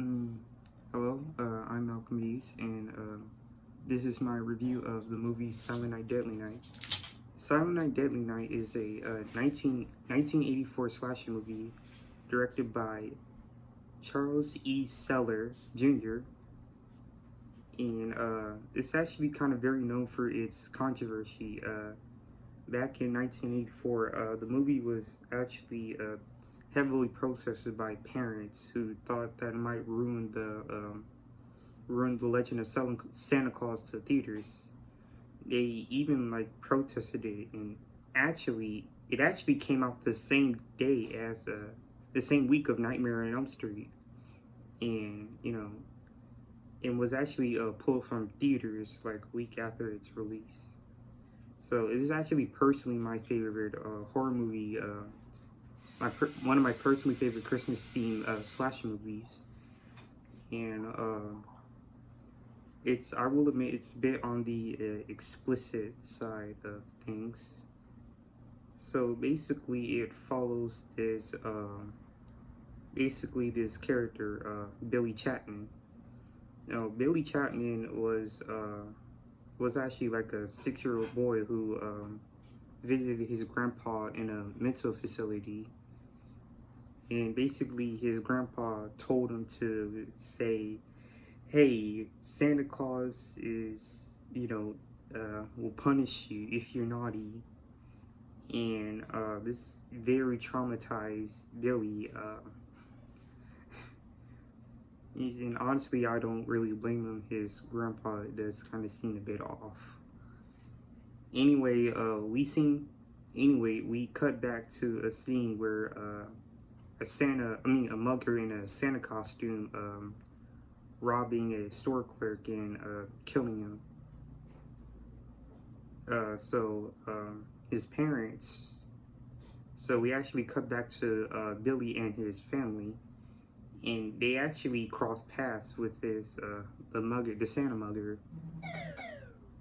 Mm, Hello, I'm Malcolm East, and this is my review of the movie Silent Night, Deadly Night. Silent Night, Deadly Night is a 1984 slasher movie directed by Charles E. Seller Jr., and it's actually kind of very known for its controversy. Back in 1984, the movie was actually heavily protested by parents who thought that it might ruin the Legend of Santa Claus to theaters. They even like protested it, and it actually came out the same day as the same week of Nightmare on Elm Street, and it was actually pulled from theaters like a week after its release. So it is actually personally my favorite horror movie. One of my personally favorite Christmas themed slasher movies, and I will admit it's a bit on the explicit side of things. So basically, it follows this character, Billy Chapman. Now, Billy Chapman was actually like a 6-year-old boy who visited his grandpa in a mental facility, and basically his grandpa told him to say, "Hey, Santa Claus is, will punish you if you're naughty." And this very traumatized Billy. And honestly, I don't really blame him. His grandpa does kind of seem a bit off. Anyway, we cut back to a scene where a mugger in a Santa costume, robbing a store clerk and killing him. His parents. So we actually cut back to Billy and his family, and they actually crossed paths with the Santa mugger.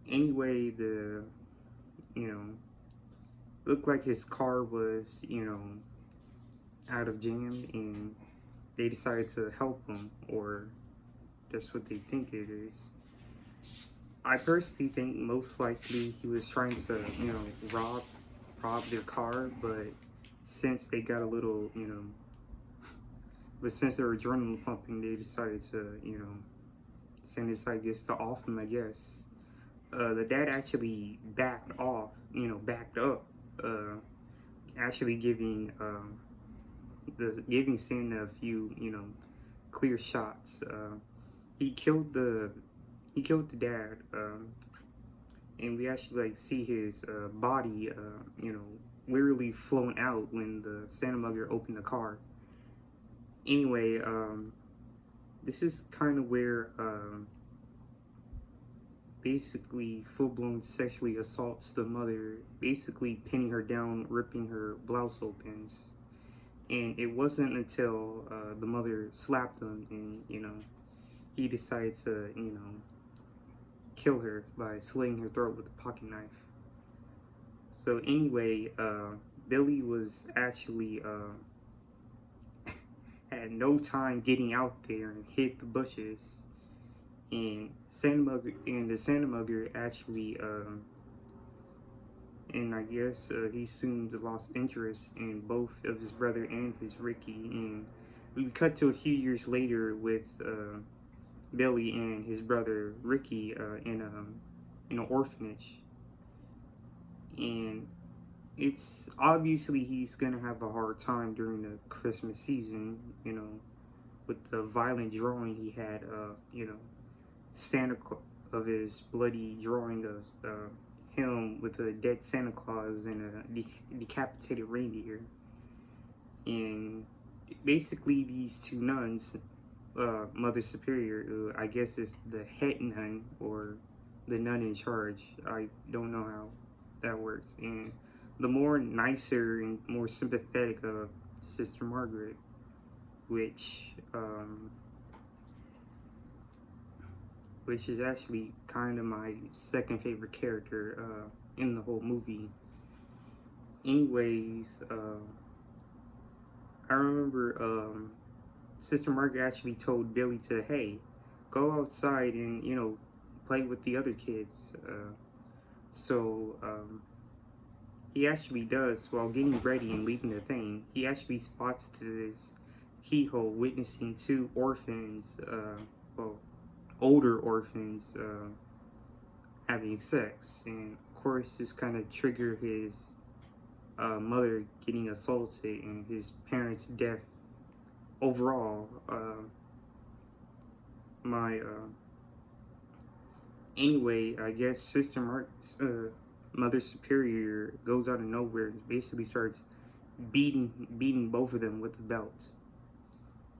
Anyway, you know, looked like his car was, out of jam, and they decided to help him, or that's what they think it is. I personally think most likely he was trying to, rob their car, but since they got a little, but since they were adrenaline pumping, they decided to, send this, I guess, to off him, I guess. The dad actually backed up, uh, actually giving Santa a few, clear shots. He killed the dad, and we actually like see his body, literally flown out when the Santa mugger opened the car. Anyway, this is kind of where basically full blown sexually assaults the mother, basically pinning her down, ripping her blouse opens. And it wasn't until the mother slapped him, and he decided to kill her by slitting her throat with a pocket knife. So anyway, Billy was actually had no time getting out there and hit the bushes, and the Santa mugger actually and I guess he soon lost interest in both of his brother and his Ricky. And we cut to a few years later with Billy and his brother Ricky in an orphanage, and it's obviously he's gonna have a hard time during the Christmas season, with the violent drawing he had of Santa of his bloody drawing of him with a dead Santa Claus and a decapitated reindeer. And basically, these two nuns, Mother Superior, I guess is the head nun or the nun in charge. I don't know how that works. And the more nicer and more sympathetic of Sister Margaret, which which is actually kind of my second favorite character in the whole movie. Anyways, I remember Sister Margaret actually told Billy to, hey, go outside and, play with the other kids. So he actually does. While getting ready and leaving the thing, he actually spots to this keyhole, witnessing two orphans, well, older orphans, having sex. And of course, this kind of triggered his mother getting assaulted and his parents' death overall. My Anyway, I guess Sister Mark's Mother Superior goes out of nowhere and basically starts beating both of them with the belt.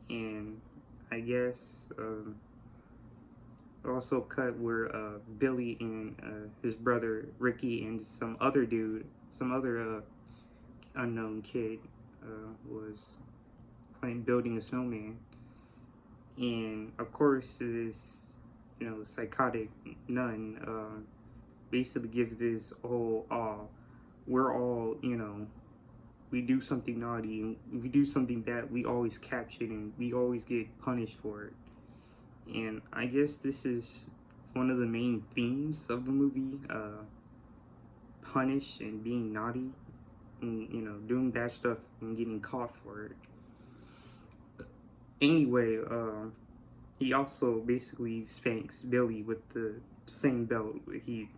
And I guess also cut where Billy and his brother Ricky and some other dude, some other unknown kid, was building a snowman. And of course, this psychotic nun basically gives this whole we're all we do something naughty, and if we do something bad, we always capture it and we always get punished for it. And I guess this is one of the main themes of the movie: punish and being naughty, and doing bad stuff and getting caught for it. Anyway, he also basically spanks Billy with the same belt he,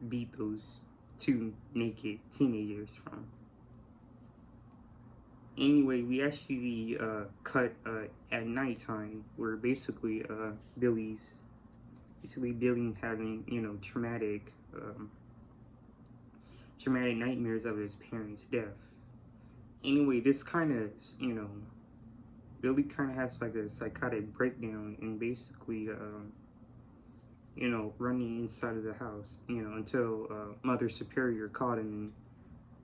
beat those two naked teenagers from. Anyway, we actually cut at nighttime, where basically Billy having traumatic nightmares of his parents' death. Anyway, this kind of Billy kind of has like a psychotic breakdown and basically, running inside of the house, until Mother Superior caught him and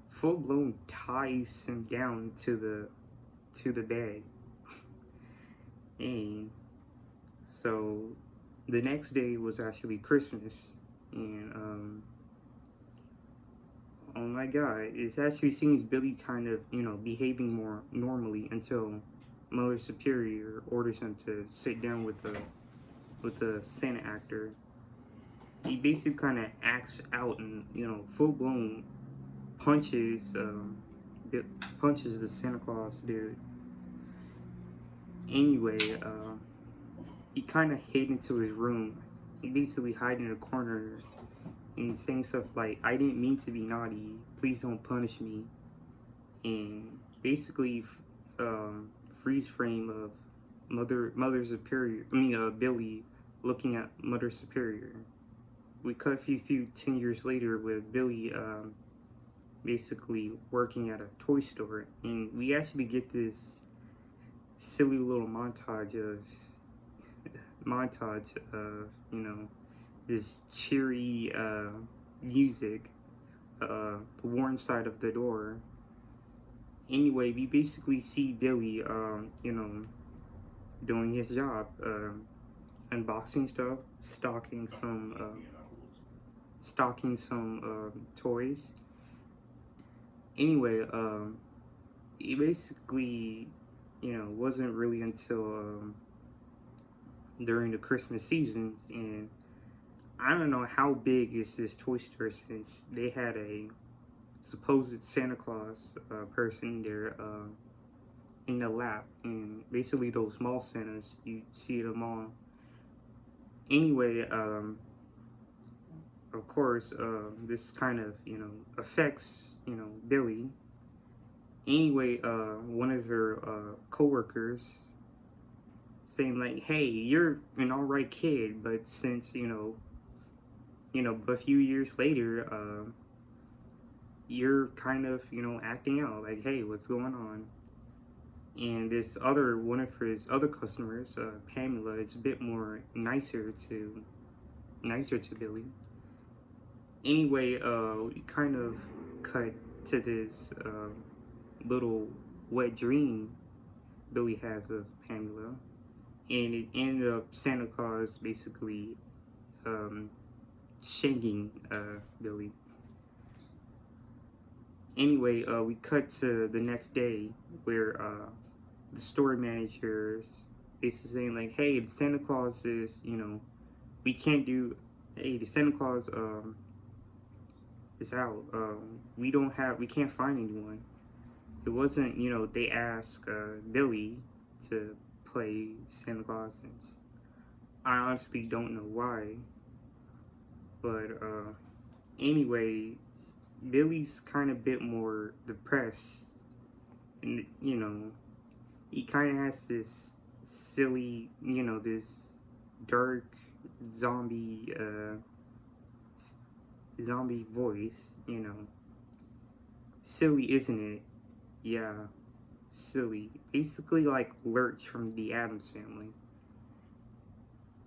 full blown ties him down to the bed. And so the next day was actually Christmas, and oh my God, it actually seems Billy kind of behaving more normally until Mother Superior orders him to sit down with the Santa actor. He basically kind of acts out and full blown punches the Santa Claus dude. Anyway, he kind of hid into his room. He basically hid in a corner and saying stuff like, "I didn't mean to be naughty. Please don't punish me." And basically, freeze frame of Mother Superior. Billy looking at Mother Superior. We cut a few 10 years later with Billy basically working at a toy store, and we actually get this silly little montage of this cheery music, the warm side of the door. Anyway, we basically see Billy, doing his job, unboxing stuff, stocking some toys. Anyway, it basically, wasn't really until during the Christmas seasons, and I don't know how big is this toy store since they had a supposed Santa Claus person there in the lap, and basically those mall Santas, you see them all. Anyway, of course, this kind of affects Billy. Anyway, one of her coworkers saying like, "Hey, you're an alright kid, but since a few years later, you're kind of acting out. Like, hey, what's going on?" And this one of his other customers, Pamela, is a bit more nicer to Billy. Anyway, we kind of cut to this little wet dream Billy has of Pamela, and it ended up Santa Claus basically shanking Billy. Anyway, we cut to the next day where the store managers basically saying like, hey, the Santa Claus is, we can't do, hey, the Santa Claus is out. We can't find anyone. It wasn't, they asked Billy to play Santa Claus, and I honestly don't know why. But anyway, Billy's kind of a bit more depressed, and he kind of has this silly, this dark zombie zombie voice. Silly, isn't it? Yeah, silly. Basically like Lurch from the Addams Family.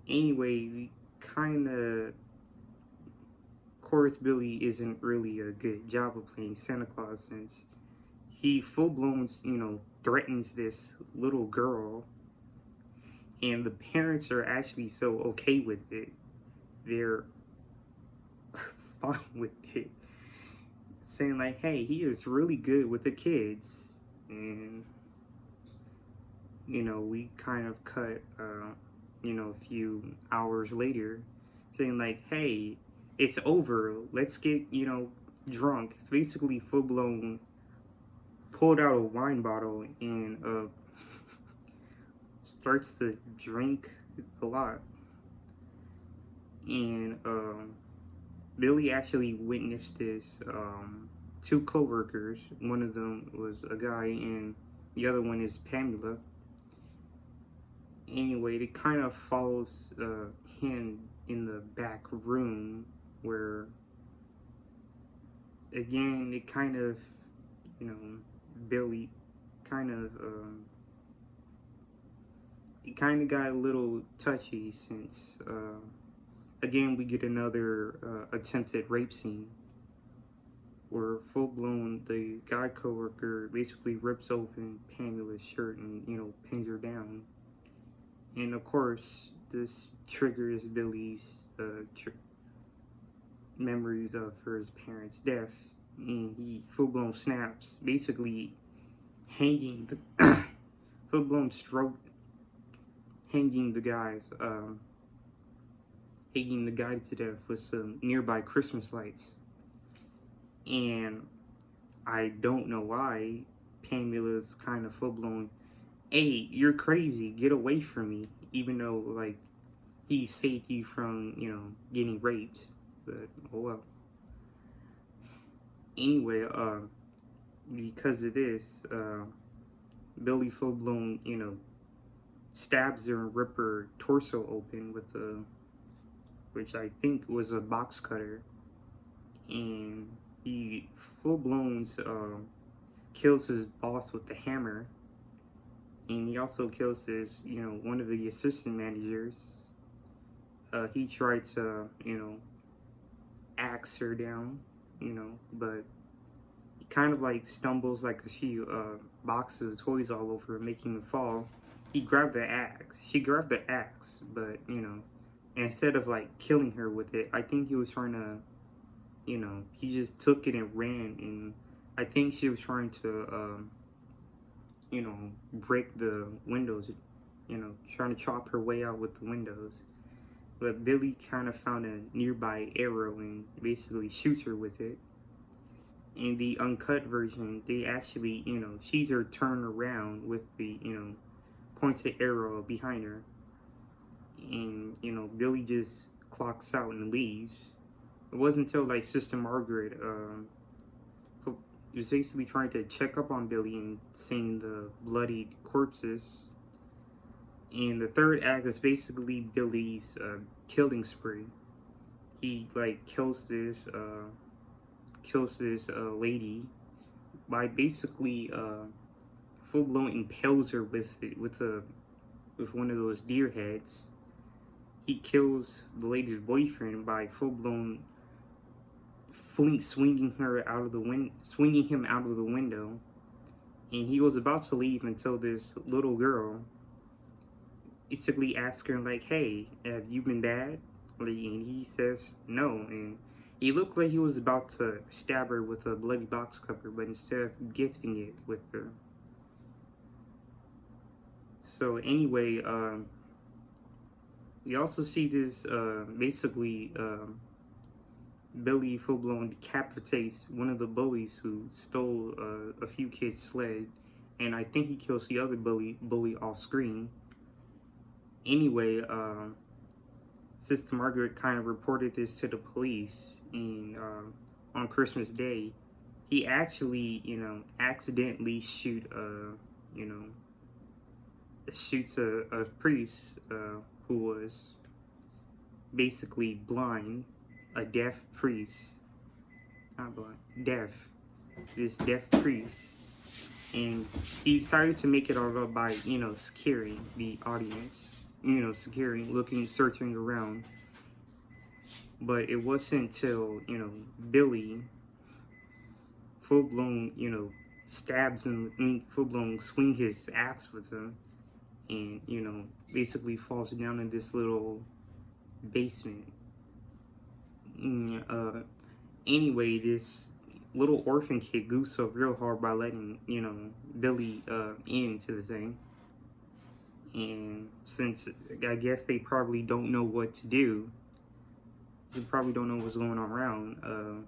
Anyway, we kind of, of course, Billy isn't really a good job of playing Santa Claus, since he full blown, threatens this little girl, and the parents are actually so okay with it. They're fine with it, saying like, hey, he is really good with the kids. And we kind of cut a few hours later, saying like, hey, it's over, let's get drunk. Basically full blown pulled out a wine bottle and starts to drink a lot. And Billy actually witnessed this. Two co-workers, one of them was a guy and the other one is Pamela. Anyway, it kind of follows him in the back room, where again it kind of, Billy kind of it kind of got a little touchy, since again we get another attempted rape scene, where full blown the guy coworker basically rips open Pamela's shirt and pins her down. And of course, this triggers Billy's memories of his parents' death, and he full blown snaps, basically hanging the full blown stroke, hanging the guys, hanging the guy to death with some nearby Christmas lights. And I don't know why Pamela's kind of full blown, hey, you're crazy, get away from me, even though like he saved you from getting raped. But oh well. Anyway, because of this, Billy full blown stabs her and rip her torso open with a, which I think was a box cutter, and he full blown kills his boss with the hammer. And he also kills his, one of the assistant managers. He tried to, axe her down, but he kind of like stumbles like a few boxes of toys all over, making him fall. He grabbed the axe. She grabbed the axe, but, instead of like killing her with it, I think he was trying to, he just took it and ran. And I think she was trying to, break the windows, trying to chop her way out with the windows. But Billy kind of found a nearby arrow and basically shoots her with it. In the uncut version, they actually, sees her turn around with the, pointed arrow behind her. And, Billy just clocks out and leaves. It wasn't until like Sister Margaret, was basically trying to check up on Billy and seeing the bloodied corpses. And the third act is basically Billy's killing spree. He like kills this lady by basically full blown impales her with one of those deer heads. He kills the lady's boyfriend by full blown swinging him out of the window, and he was about to leave until this little girl basically asks her like, "Hey, have you been bad?" And he says no, and he looked like he was about to stab her with a bloody box cover, but instead of gifting it with her. So anyway, we also see this basically Billy full blown decapitates one of the bullies who stole a few kids' sled, and I think he kills the other bully off screen. Anyway, Sister Margaret kind of reported this to the police, and on Christmas Day, he actually, accidentally shoots a priest who was basically blind, a deaf priest, not blind, deaf, this deaf priest, and he decided to make it all up by, securing the audience, searching around. But it wasn't until, Billy full blown, stabs him, full blown swing his axe with him, and, basically falls down in this little basement. Anyway, this little orphan kid goosed up real hard by letting, Billy into the thing. And since I guess they probably don't know what to do, they probably don't know what's going on around,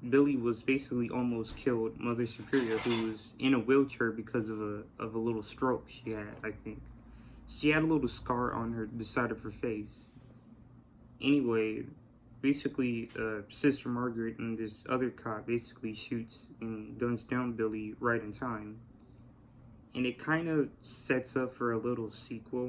Billy was basically almost killed Mother Superior, who was in a wheelchair because of a little stroke she had, I think. She had a little scar on the side of her face. Anyway, basically, Sister Margaret and this other cop basically shoots and guns down Billy right in time. And it kind of sets up for a little sequel